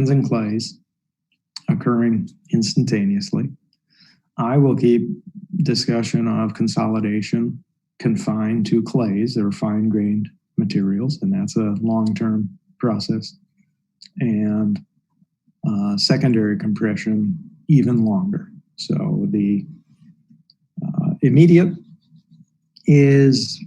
and clays occurring instantaneously. I will keep discussion of consolidation confined to clays. They're fine-grained materials, and that's a long-term process. And secondary compression, even longer. So the immediate is,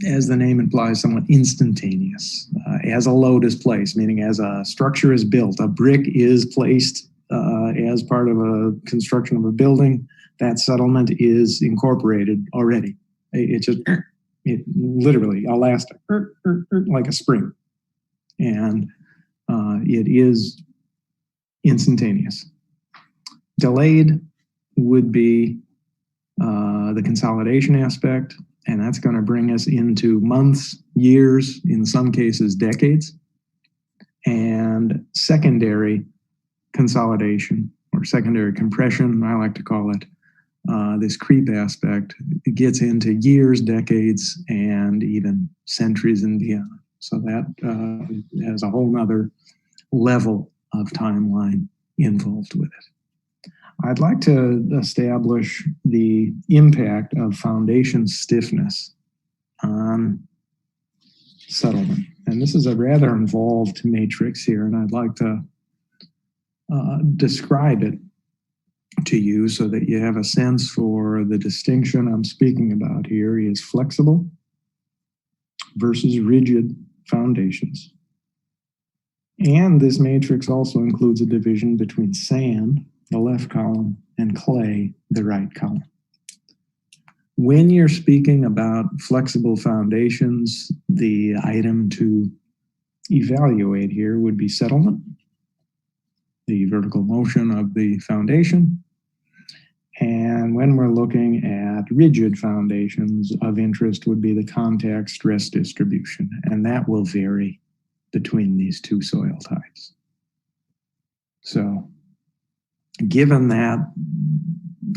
as the name implies, somewhat instantaneous. As a load is placed, meaning as a structure is built, a brick is placed as part of a construction of a building, that settlement is incorporated already. It literally elastic, like a spring. And it is instantaneous. Delayed would be the consolidation aspect, and that's going to bring us into months, years, in some cases decades. And secondary consolidation, or secondary compression, I like to call it, this creep aspect, it gets into years, decades, and even centuries and beyond. So that has a whole nother level of timeline involved with it. I'd like to establish the impact of foundation stiffness on settlement. And this is a rather involved matrix here, and I'd like to describe it to you so that you have a sense for the distinction I'm speaking about here is flexible versus rigid foundations. And this matrix also includes a division between sand, the left column, and clay, the right column. When you're speaking about flexible foundations, the item to evaluate here would be settlement, the vertical motion of the foundation. And when we're looking at rigid foundations, of interest would be the contact stress distribution, and that will vary between these two soil types. So given that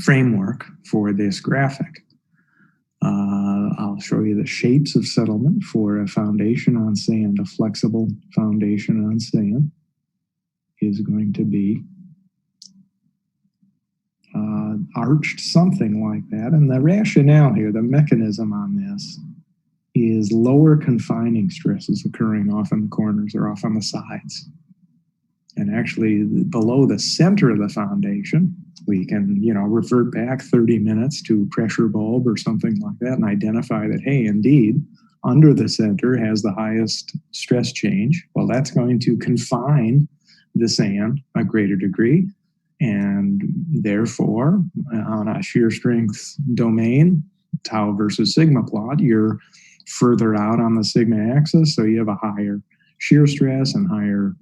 framework for this graphic, I'll show you the shapes of settlement for a foundation on sand. A flexible foundation on sand is going to be arched, something like that. And the rationale here, the mechanism on this, is lower confining stresses occurring off in the corners or off on the sides. And actually below the center of the foundation, we can, revert back 30 minutes to pressure bulb or something like that and identify that, hey, indeed, under the center has the highest stress change. Well, that's going to confine the sand a greater degree. And therefore, on a shear strength domain, tau versus sigma plot, you're further out on the sigma axis, so you have a higher shear stress and higher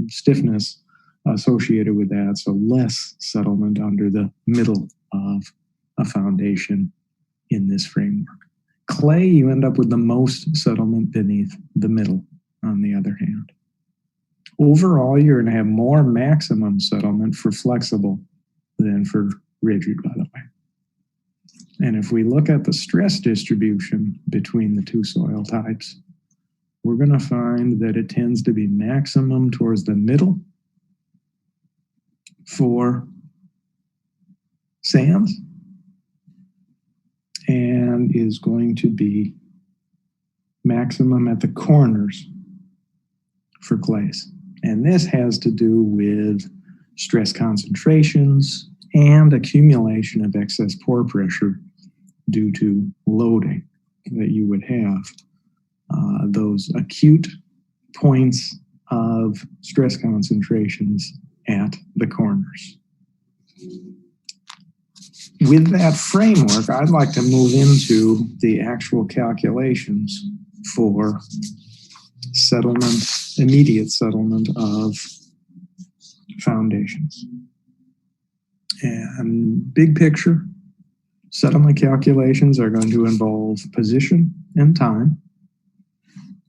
stiffness associated with that, so less settlement under the middle of a foundation in this framework. Clay, you end up with the most settlement beneath the middle, on the other hand. Overall, you're going to have more maximum settlement for flexible than for rigid, by the way. And if we look at the stress distribution between the two soil types, we're going to find that it tends to be maximum towards the middle for sands and is going to be maximum at the corners for clays. And this has to do with stress concentrations and accumulation of excess pore pressure due to loading that you would have. Those acute points of stress concentrations at the corners. With that framework, I'd like to move into the actual calculations for settlement, immediate settlement of foundations. And big picture, settlement calculations are going to involve position and time.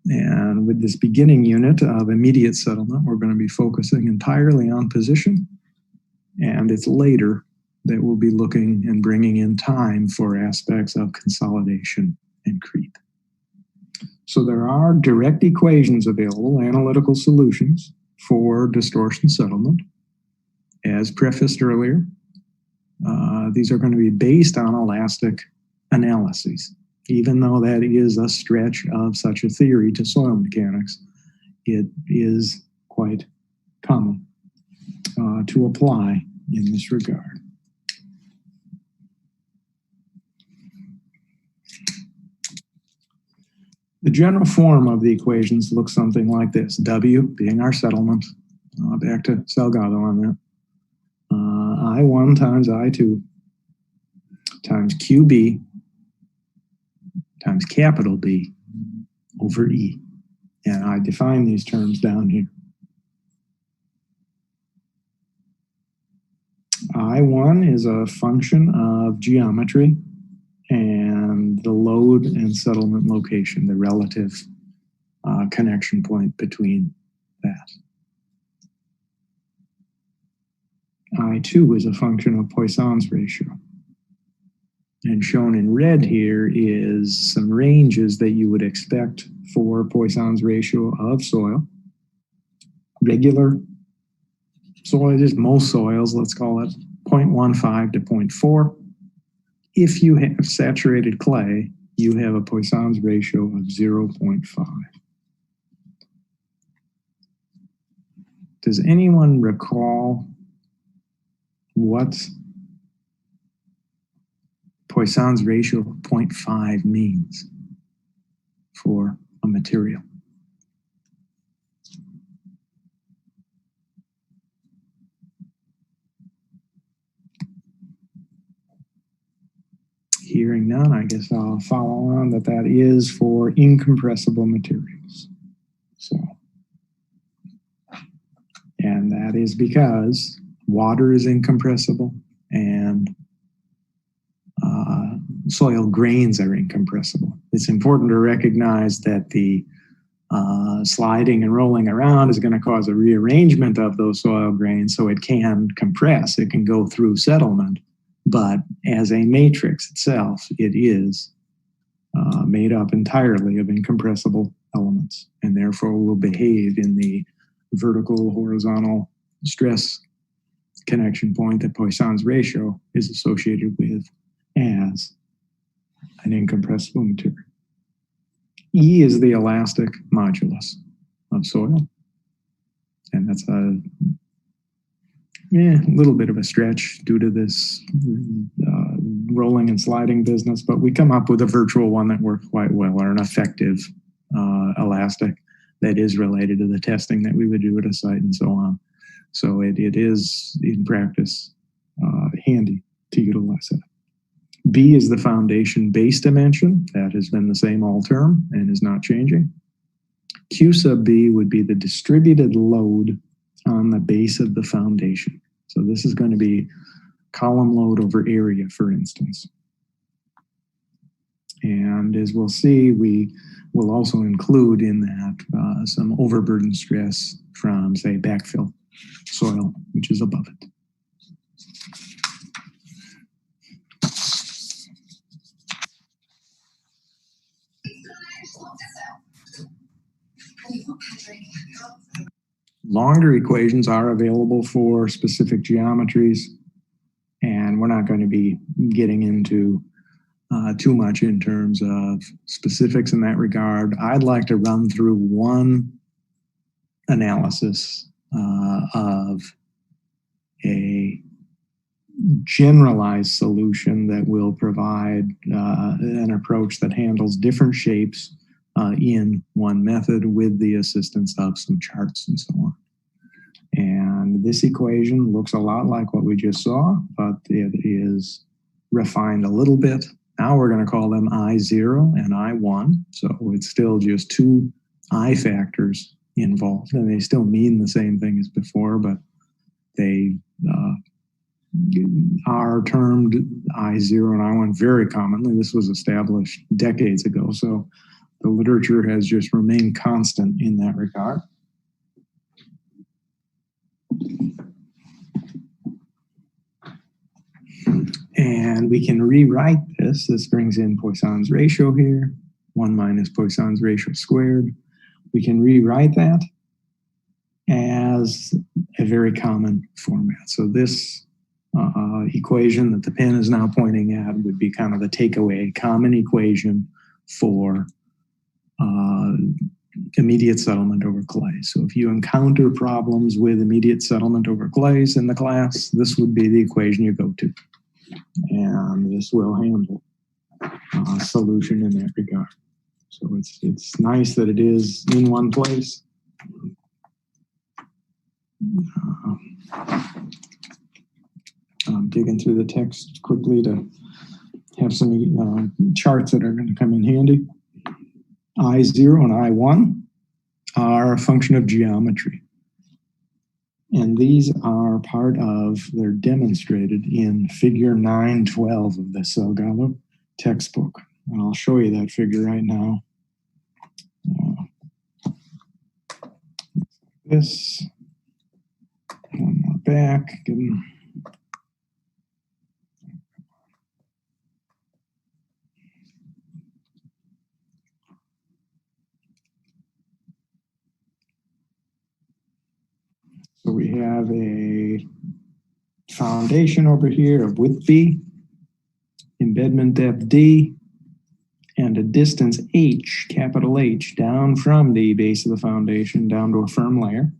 And with this beginning unit of immediate settlement, we're going to be focusing entirely on position. And it's later that we'll be looking and bringing in time for aspects of consolidation and creep. So there are direct equations available, analytical solutions for distortion settlement. As prefaced earlier, these are going to be based on elastic analyses. Even though that is a stretch of such a theory to soil mechanics, it is quite common to apply in this regard. The general form of the equations looks something like this. W being our settlement, back to Salgado on that. I1 times I2 times QB times capital B over E. And I define these terms down here. I1 is a function of geometry and the load and settlement location, the relative connection point between that. I2 is a function of Poisson's ratio. And shown in red here is some ranges that you would expect for Poisson's ratio of soil. Regular soil, just most soils, let's call it 0.15 to 0.4. If you have saturated clay, you have a Poisson's ratio of 0.5. Does anyone recall what Poisson's ratio of 0.5 means for a material? Hearing none, I guess I'll follow on that that is for incompressible materials. So, and that is because water is incompressible and soil grains are incompressible. It's important to recognize that the sliding and rolling around is going to cause a rearrangement of those soil grains, so it can compress, it can go through settlement, but as a matrix itself, it is made up entirely of incompressible elements, and therefore will behave in the vertical horizontal stress connection point that Poisson's ratio is associated with as an incompressible material. E is the elastic modulus of soil. And that's a little bit of a stretch due to this rolling and sliding business, but we come up with a virtual one that works quite well, or an effective elastic that is related to the testing that we would do at a site and so on. So it is, in practice, handy to utilize it. B is the foundation base dimension. That has been the same all term and is not changing. Q sub B would be the distributed load on the base of the foundation. So this is going to be column load over area, for instance. And as we'll see, we will also include in that some overburden stress from, say, backfill soil, which is above it. Longer equations are available for specific geometries, and we're not going to be getting into too much in terms of specifics in that regard. I'd like to run through one analysis of a generalized solution that will provide an approach that handles different shapes in one method with the assistance of some charts and so on. And this equation looks a lot like what we just saw, but it is refined a little bit. Now we're going to call them I0 and I1. So it's still just two I factors involved, and they still mean the same thing as before, but they are termed I0 and I1 very commonly. This was established decades ago, so the literature has just remained constant in that regard. And we can rewrite this. This brings in Poisson's ratio here, 1 minus Poisson's ratio squared. We can rewrite that as has a very common format. So this equation that the pen is now pointing at would be kind of the takeaway common equation for immediate settlement over clays. So if you encounter problems with immediate settlement over clays in the class, this would be the equation you go to. And this will handle a solution in that regard. So it's nice that it is in one place. I'm digging through the text quickly to have some charts that are going to come in handy. I0 and I1 are a function of geometry. And these are part of, they're demonstrated in figure 912 of the Salgado textbook. And I'll show you that figure right now. This, one more back. So we have a foundation over here of width B, embedment depth D, and a distance H, capital H, down from the base of the foundation down to a firm layer.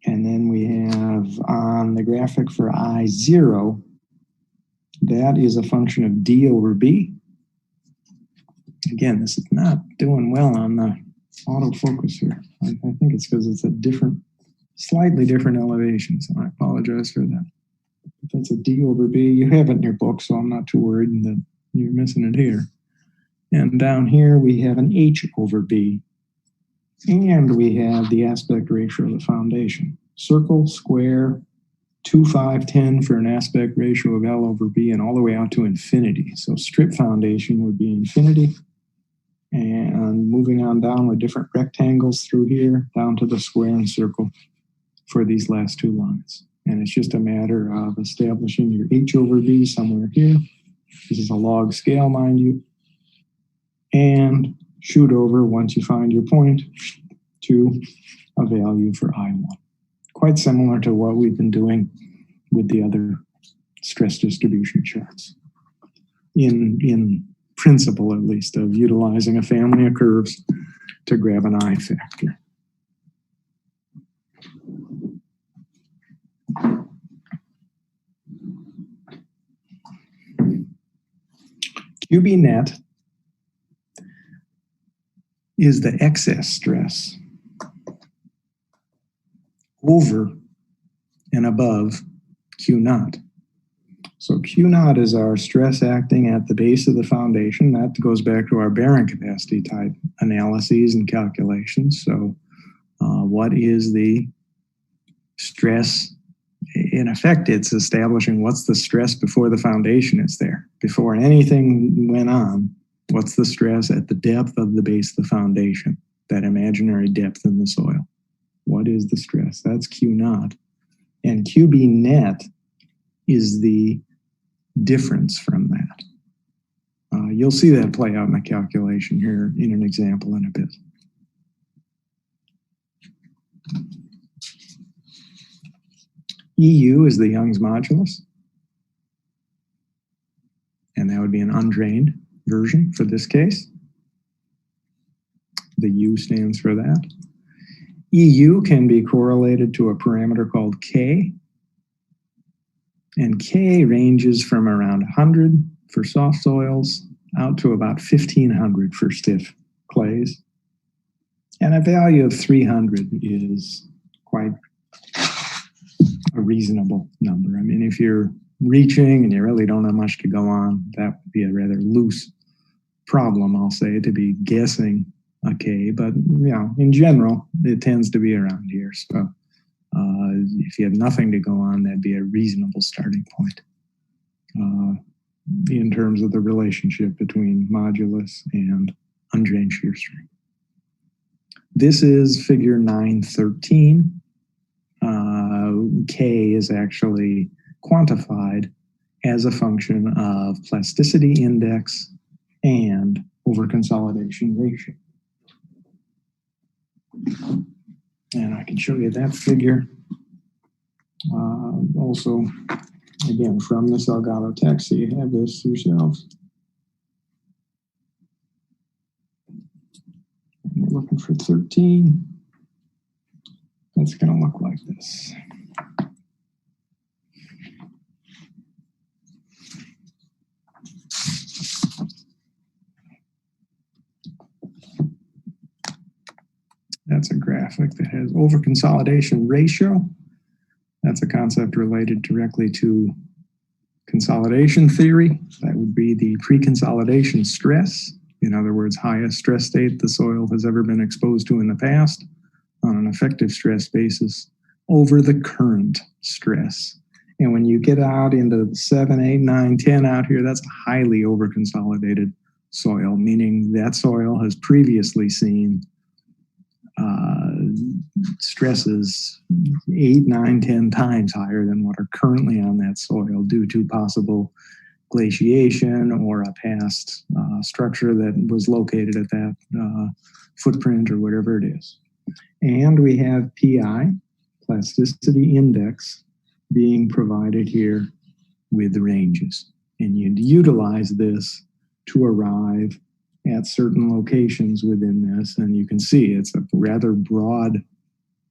And then we have on the graphic for I0, that is a function of D over B. Again, this is not doing well on the autofocus here. I think it's because it's a slightly different elevation, so I apologize for that. But that's a D over B. You have it in your book, so I'm not too worried that you're missing it here. And down here, we have an H over B. And we have the aspect ratio of the foundation. Circle, square, 2, 5, 10 for an aspect ratio of L over B, and all the way out to infinity. So strip foundation would be infinity. And moving on down with different rectangles through here, down to the square and circle for these last two lines. And it's just a matter of establishing your H over B somewhere here. This is a log scale, mind you. And shoot over, once you find your point, to a value for I1. Quite similar to what we've been doing with the other stress distribution charts. In principle, at least, of utilizing a family of curves to grab an I factor. QB net is the excess stress over and above Q naught. So Q naught is our stress acting at the base of the foundation. That goes back to our bearing capacity type analyses and calculations. So what is the stress? In effect, it's establishing what's the stress before the foundation is there. Before anything went on, what's the stress at the depth of the base of the foundation, that imaginary depth in the soil? What is the stress? That's Q naught. And QB net is the difference from that. You'll see that play out in the calculation here in an example in a bit. EU is the Young's modulus. And that would be an undrained version for this case. The U stands for that. EU can be correlated to a parameter called K. And K ranges from around 100 for soft soils out to about 1,500 for stiff clays. And a value of 300 is quite a reasonable number. I mean, if you're reaching and you really don't have much to go on, that would be a rather loose problem, I'll say, to be guessing a K. But, you know, in general, it tends to be around here. So if you have nothing to go on, that'd be a reasonable starting point in terms of the relationship between modulus and undrained shear strength. This is figure 913. K is actually quantified as a function of plasticity index and over consolidation ratio. And I can show you that figure. Also, again, from the Salgado text, so you have this yourselves. And we're looking for 13. That's going to look like this. That's a graphic that has overconsolidation ratio. That's a concept related directly to consolidation theory. That would be the pre-consolidation stress. In other words, highest stress state the soil has ever been exposed to in the past on an effective stress basis over the current stress. And when you get out into 7, 8, 9, 10 out here, that's a highly overconsolidated soil, meaning that soil has previously seen stresses 8, 9, 10 times higher than what are currently on that soil due to possible glaciation or a past structure that was located at that footprint or whatever it is. And we have PI, plasticity index, being provided here with the ranges. And you'd utilize this to arrive at certain locations within this. And you can see it's a rather broad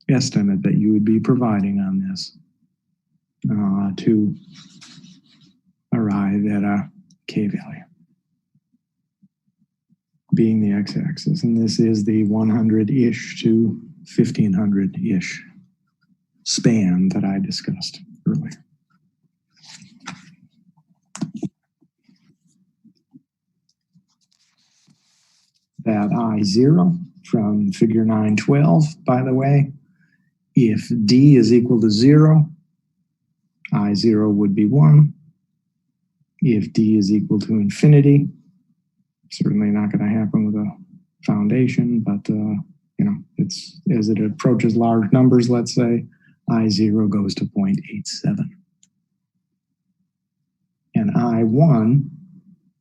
estimate that you would be providing on this to arrive at a K value, being the x-axis. And this is the 100-ish to 1500-ish span that I discussed earlier. That I0 from figure 912, by the way, if D is equal to 0, I0 would be 1. If D is equal to infinity, certainly not going to happen with a foundation, but it's as it approaches large numbers, let's say, I0 goes to 0.87. And I1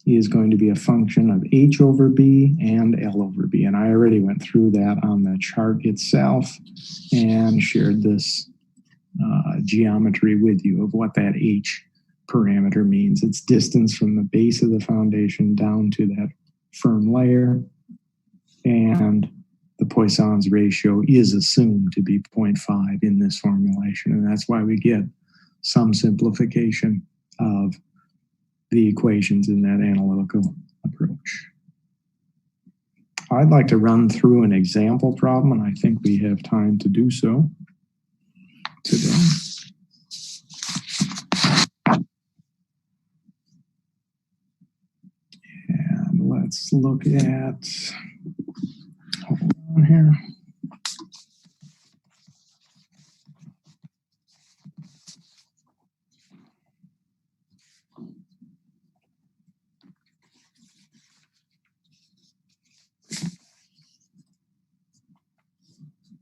is going to be a function of H over B and L over B. And I already went through that on the chart itself and shared this geometry with you of what that H parameter means. It's distance from the base of the foundation down to that firm layer. And the Poisson's ratio is assumed to be 0.5 in this formulation. And that's why we get some simplification of the equations in that analytical approach. I'd like to run through an example problem, and I think we have time to do so today. And let's look at, hold on here.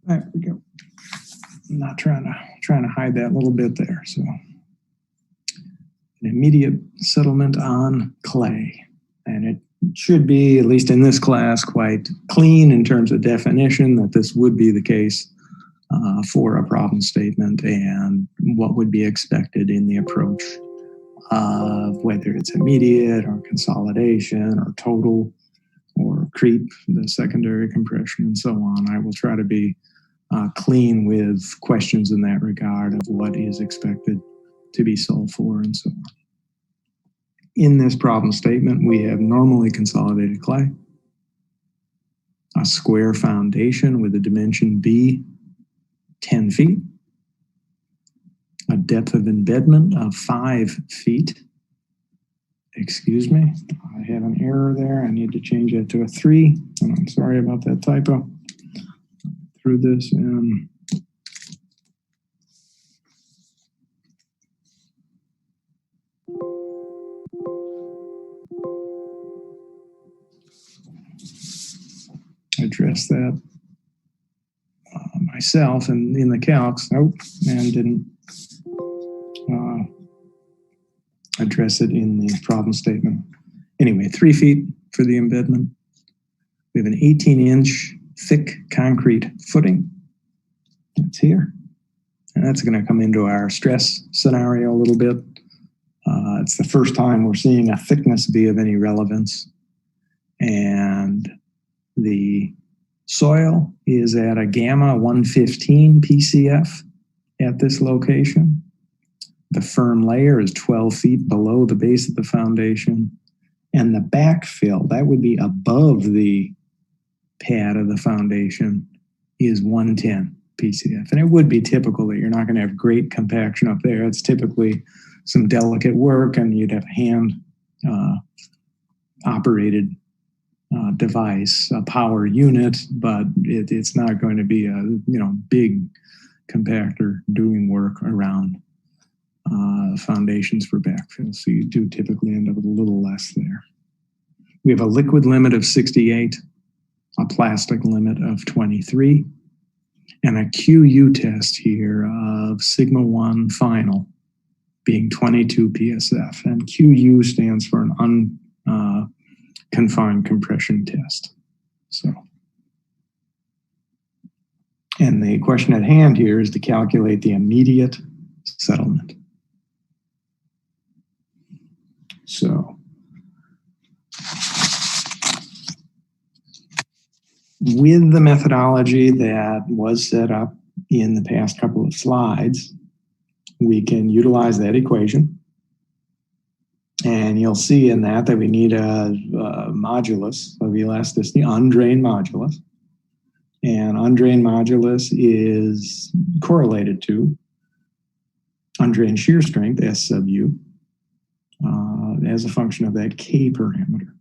There we go. I'm not trying to hide that little bit there. So an immediate settlement on clay. And it should be, at least in this class, quite clean in terms of definition that this would be the case for a problem statement and what would be expected in the approach of whether it's immediate or consolidation or total or creep, the secondary compression, and so on. I will try to be clean with questions in that regard of what is expected to be solved for and so on. In this problem statement, we have normally consolidated clay, a square foundation with a dimension B, 10 feet, a depth of embedment of 5 feet. Excuse me, I have an error there. I need to change that to a 3, and I'm sorry about that typo. Through this and address that myself and in the calcs. Nope, and didn't address it in the problem statement. Anyway, 3 feet for the embedment. We have an 18-inch thick concrete footing. It's here. And that's going to come into our stress scenario a little bit. It's the first time we're seeing a thickness be of any relevance. And the soil is at a gamma 115 PCF at this location. The firm layer is 12 feet below the base of the foundation. And the backfill, that would be above the pad of the foundation, is 110 PCF. And it would be typical that you're not going to have great compaction up there. It's typically some delicate work, and you'd have a hand operated device, a power unit, but it's not going to be a big compactor doing work around foundations for backfill. So you do typically end up with a little less there. We have a liquid limit of 68, a plastic limit of 23, and a QU test here of sigma 1 final being 22 PSF. And QU stands for an unconfined compression test. So, and the question at hand here is to calculate the immediate settlement. So, with the methodology that was set up in the past couple of slides, we can utilize that equation. And you'll see in that we need a modulus of elasticity, undrained modulus. And undrained modulus is correlated to undrained shear strength, S sub U, as a function of that K parameter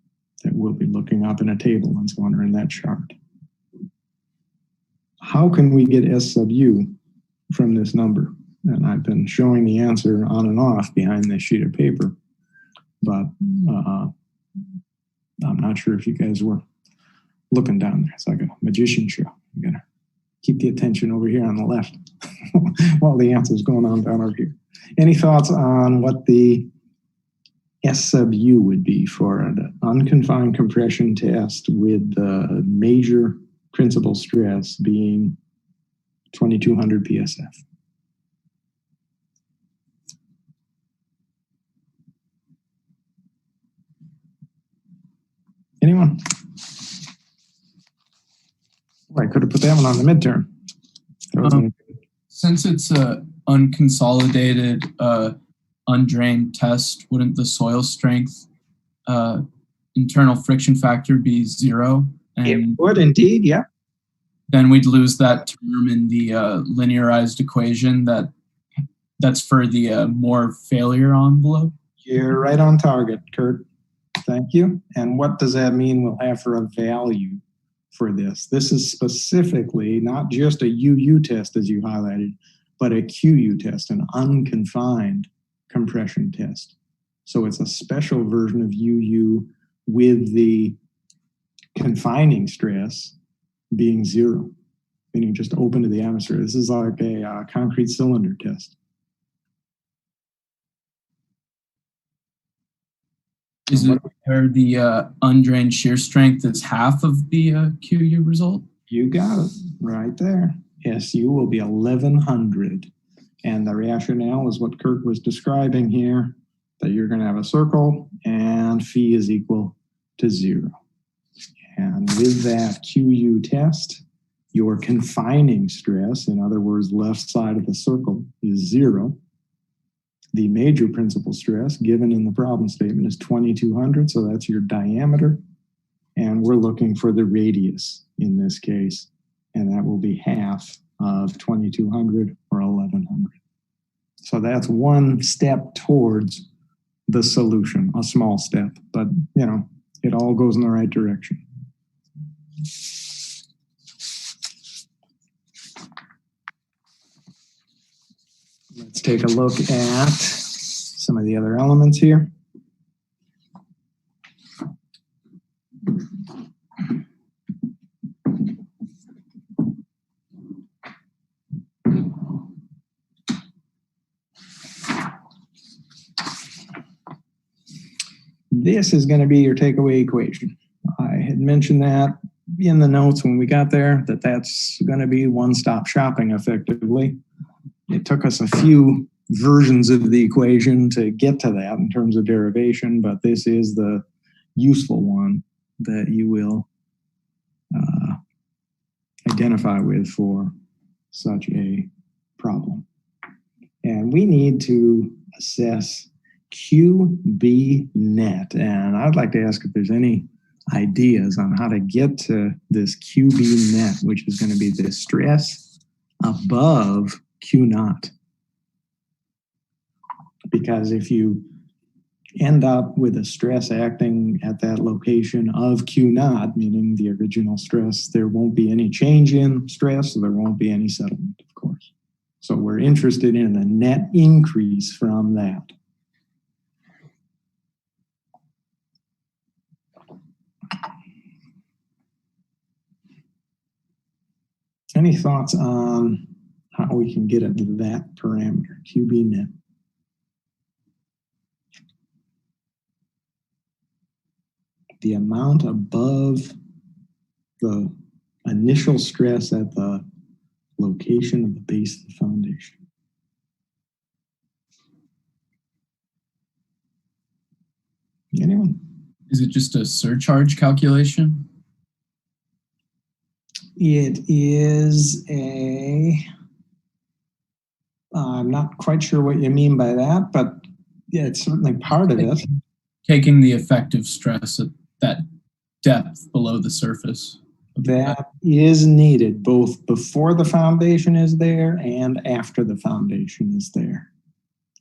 that we'll be looking up in a table and so on, or in that chart. How can we get S sub U from this number? And I've been showing the answer on and off behind this sheet of paper, but I'm not sure if you guys were looking down there. It's like a magician show. You gotta keep the attention over here on the left while the answer's going on down over here. Any thoughts on what the S sub U would be for an unconfined compression test with the major principal stress being 2200 PSF? Anyone? Well, I could have put that one on the midterm. Since it's a unconsolidated, undrained test, wouldn't the soil strength internal friction factor be 0? And it would indeed, yeah. Then we'd lose that term in the linearized equation that's for the more failure envelope. You're right on target, Kurt. Thank you. And what does that mean we'll have for a value for this? This is specifically not just a UU test, as you highlighted, but a QU test, an unconfined compression test. So it's a special version of UU with the confining stress being 0, meaning just open to the atmosphere. This is like a concrete cylinder test. Is it where the undrained shear strength is half of the QU result? You got it right there. SU will be 1100. And the rationale is what Kurt was describing here, that you're going to have a circle and phi is equal to 0. And with that QU test, your confining stress, in other words, left side of the circle, is 0. The major principal stress given in the problem statement is 2200, so that's your diameter. And we're looking for the radius in this case, and that will be half of 2200 or 1100. So that's one step towards the solution, a small step, but it all goes in the right direction. Let's take a look at some of the other elements here. This is going to be your takeaway equation. I had mentioned that in the notes when we got there that that's going to be one-stop shopping effectively. It took us a few versions of the equation to get to that in terms of derivation, but this is the useful one that you will identify with for such a problem. And we need to assess QB net. And I'd like to ask if there's any ideas on how to get to this QB net, which is going to be the stress above Q naught. Because if you end up with a stress acting at that location of Q naught, meaning the original stress, there won't be any change in stress, so there won't be any settlement, of course. So we're interested in the net increase from that. Any thoughts on how we can get at that parameter, QB net? The amount above the initial stress at the location of the base of the foundation. Anyone? Is it just a surcharge calculation? It is I'm not quite sure what you mean by that, but yeah, it's certainly part of it. Taking the effective stress at that depth below the surface. That is needed both before the foundation is there and after the foundation is there.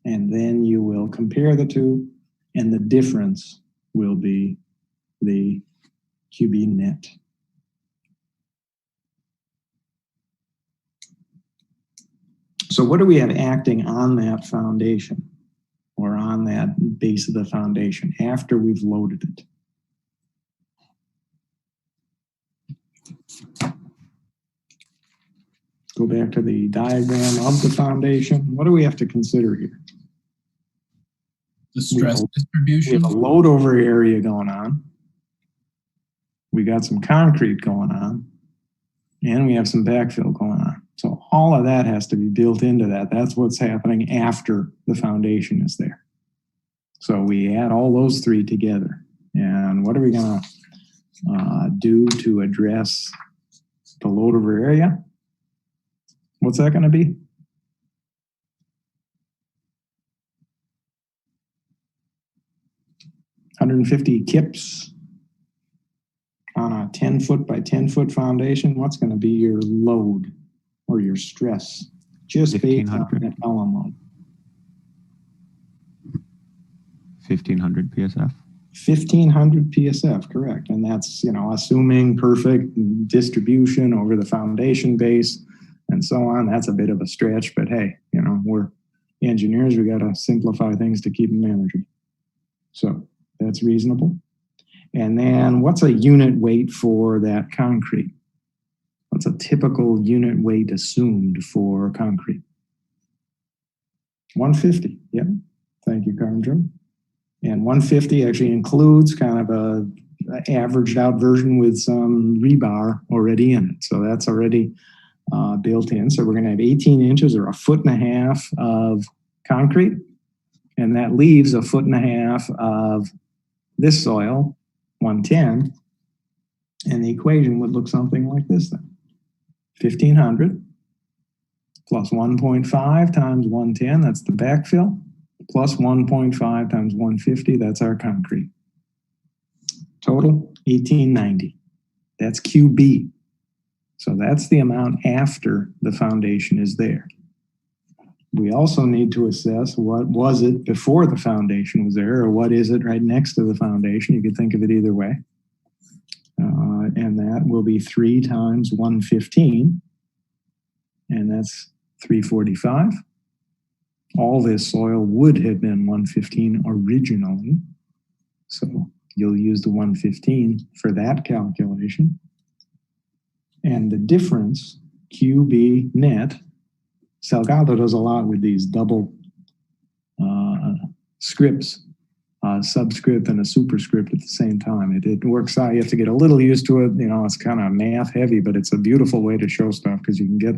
And then you will compare the two, and the difference will be the QB net. So what do we have acting on that foundation or on that base of the foundation after we've loaded it? Go back to the diagram of the foundation. What do we have to consider here? The stress distribution. We have a load over area going on. We got some concrete going on. And we have some backfill going on. So all of that has to be built into that. That's what's happening after the foundation is there. So we add all those three together. And what are we going to do to address the load over area? What's that going to be? $150 kips on a 10-foot by 10-foot foundation. What's going to be your load or your stress? Just based on that column load. 1,500 PSF. 1,500 PSF, correct. And that's, assuming perfect distribution over the foundation base and so on. That's a bit of a stretch, but hey, we're engineers. We got to simplify things to keep them manageable. So that's reasonable. And then what's a unit weight for that concrete? What's a typical unit weight assumed for concrete? 150. Yep. Thank you, Carmjo. And 150 actually includes kind of a averaged out version with some rebar already in it. So that's already built in. So we're going to have 18 inches or 1.5 feet of concrete. And that leaves 1.5 feet of this soil, 110. And the equation would look something like this then. 1,500 plus 1.5 times 110, that's the backfill, plus 1.5 times 150, that's our concrete. Total, 1,890. That's QB. So that's the amount after the foundation is there. We also need to assess what was it before the foundation was there, or what is it right next to the foundation. You could think of it either way. And that will be 3 times 115, and that's 345. All this soil would have been 115 originally, so you'll use the 115 for that calculation. And the difference, QB net, Salgado does a lot with these double scripts. subscript and a superscript at the same time. It works out. You have to get a little used to it. It's kind of math heavy, but it's a beautiful way to show stuff because you can get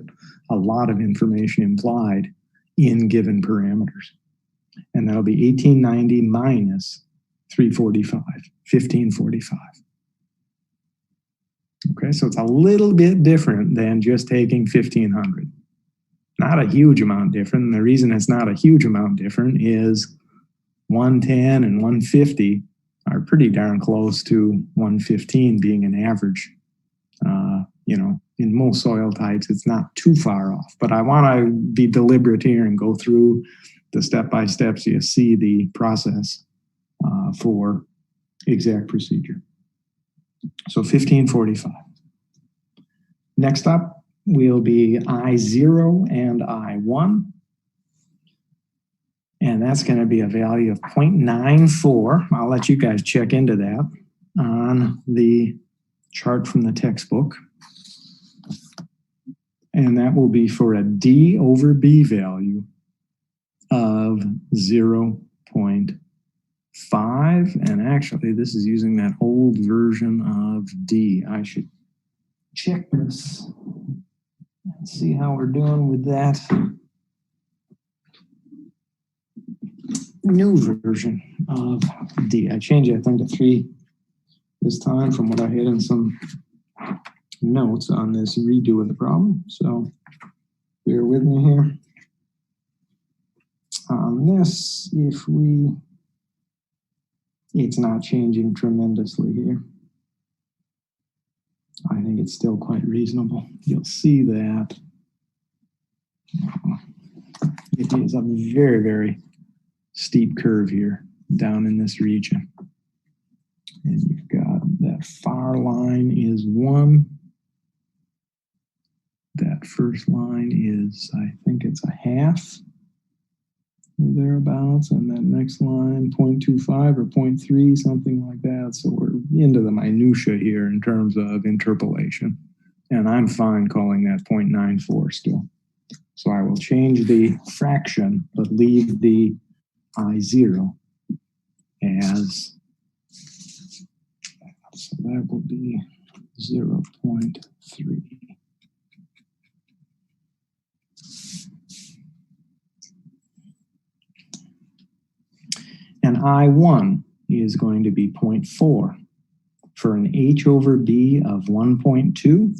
a lot of information implied in given parameters. And that'll be 1890 minus 345, 1545. Okay, so it's a little bit different than just taking 1500. Not a huge amount different. And the reason it's not a huge amount different is 110 and 150 are pretty darn close to 115 being an average. In most soil types, it's not too far off. But I want to be deliberate here and go through the step-by-step so you see the process for exact procedure. So 1545. Next up will be I0 and I1. And that's going to be a value of 0.94. I'll let you guys check into that on the chart from the textbook. And that will be for a D over B value of 0.5. And actually, this is using that old version of D. I should check this and see how we're doing with that new version of D. I changed that thing to 3 this time from what I had in some notes on this redo of the problem. So bear with me here. On this, it's not changing tremendously here. I think it's still quite reasonable. You'll see that it is a very, very steep curve here down in this region. And you've got that far line is 1. That first line is, I think it's a half or thereabouts. And that next line, 0.25 or 0.3, something like that. So we're into the minutia here in terms of interpolation. And I'm fine calling that 0.94 still. So I will change the fraction, but leave the I0 as, so that will be 0.3. And I1 is going to be 0.4 for an H over B of 1.2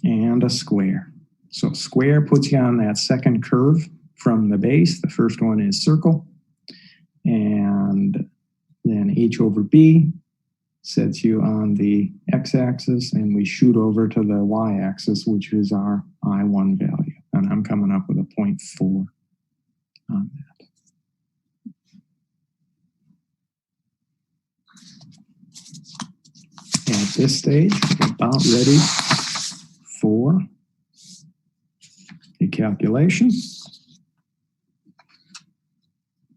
and a square. So square puts you on that second curve from the base. The first one is circle. And then H over B sets you on the x-axis, and we shoot over to the y-axis, which is our I1 value. And I'm coming up with a 0.4 on that. At this stage, we're about ready for a calculation.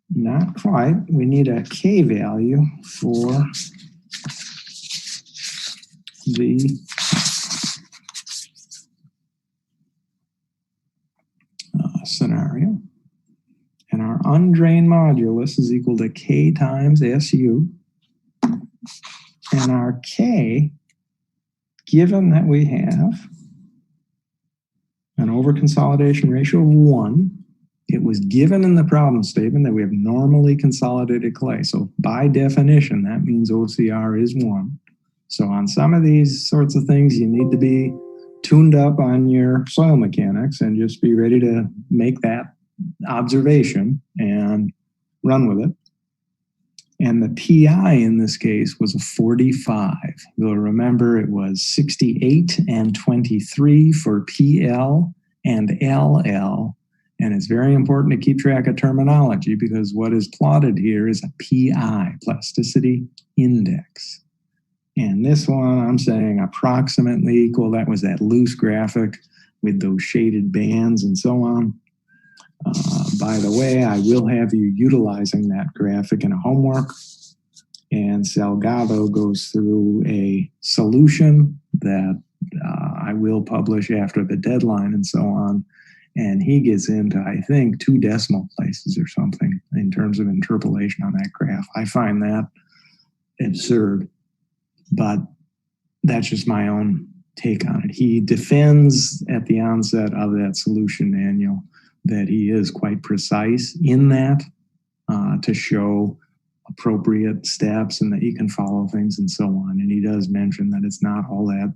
Not quite. We need a K value for the scenario. And our undrained modulus is equal to K times SU. And our K, given that we have an overconsolidation ratio of 1, it was given in the problem statement that we have normally consolidated clay. So by definition, that means OCR is 1. So on some of these sorts of things, you need to be tuned up on your soil mechanics and just be ready to make that observation and run with it. And the PI in this case was a 45. You'll remember it was 68 and 23 for PL and LL. And it's very important to keep track of terminology because what is plotted here is a PI, plasticity index. And this one, I'm saying approximately equal. That was that loose graphic with those shaded bands and so on. By the way, I will have you utilizing that graphic in a homework. And Salgado goes through a solution that I will publish after the deadline and so on. And he gets into, I think, 2 decimal places or something in terms of interpolation on that graph. I find that absurd, but that's just my own take on it. He defends at the onset of that solution manual that he is quite precise in that to show appropriate steps and that you can follow things and so on. And he does mention that it's not all that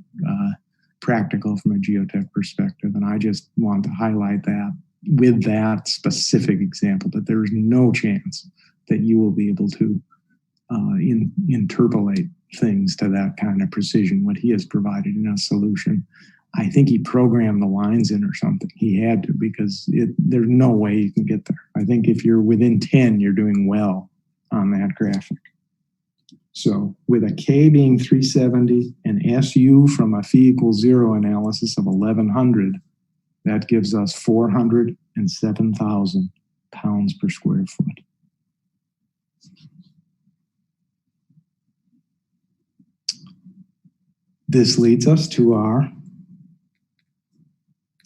practical from a geotech perspective. And I just want to highlight that with that specific example, that there is no chance that you will be able to interpolate things to that kind of precision, what he has provided in a solution. I think he programmed the lines in or something. He had to, because there's no way you can get there. I think if you're within 10, you're doing well on that graphic. So with a K being 370 and SU from a phi equals 0 analysis of 1100, that gives us 407,000 pounds per square foot. This leads us to our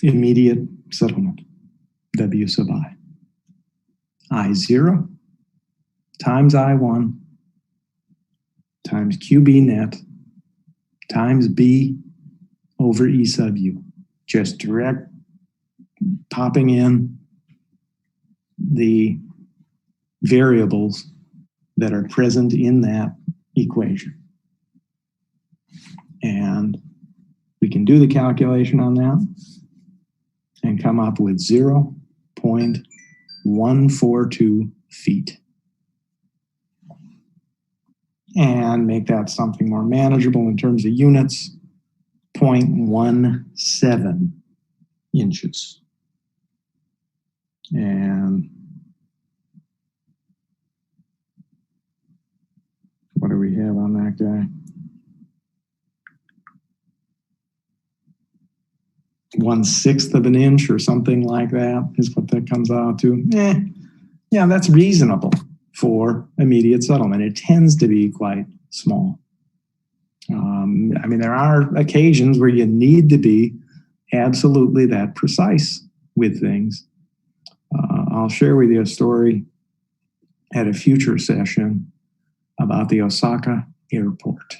immediate settlement, W sub I. I0 times I1 times QB net times B over E sub U. Just direct popping in the variables that are present in that equation. And we can do the calculation on that and come up with 0.142 feet. And make that something more manageable in terms of units, 0.17 inches. And what do we have on that guy? 1/6 of an inch or something like that is what that comes out to. Yeah, that's reasonable for immediate settlement. It tends to be quite small. I mean, there are occasions where you need to be absolutely that precise with things. I'll share with you a story at a future session about the Osaka airport.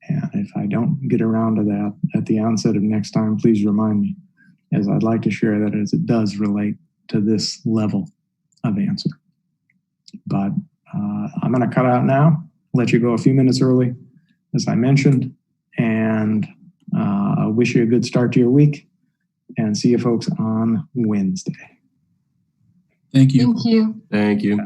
And if I don't get around to that at the onset of next time, please remind me, as I'd like to share that as it does relate to this level of answer. But I'm going to cut out now, let you go a few minutes early, as I mentioned, and wish you a good start to your week, and see you folks on Wednesday. Thank you. Thank you. Thank you.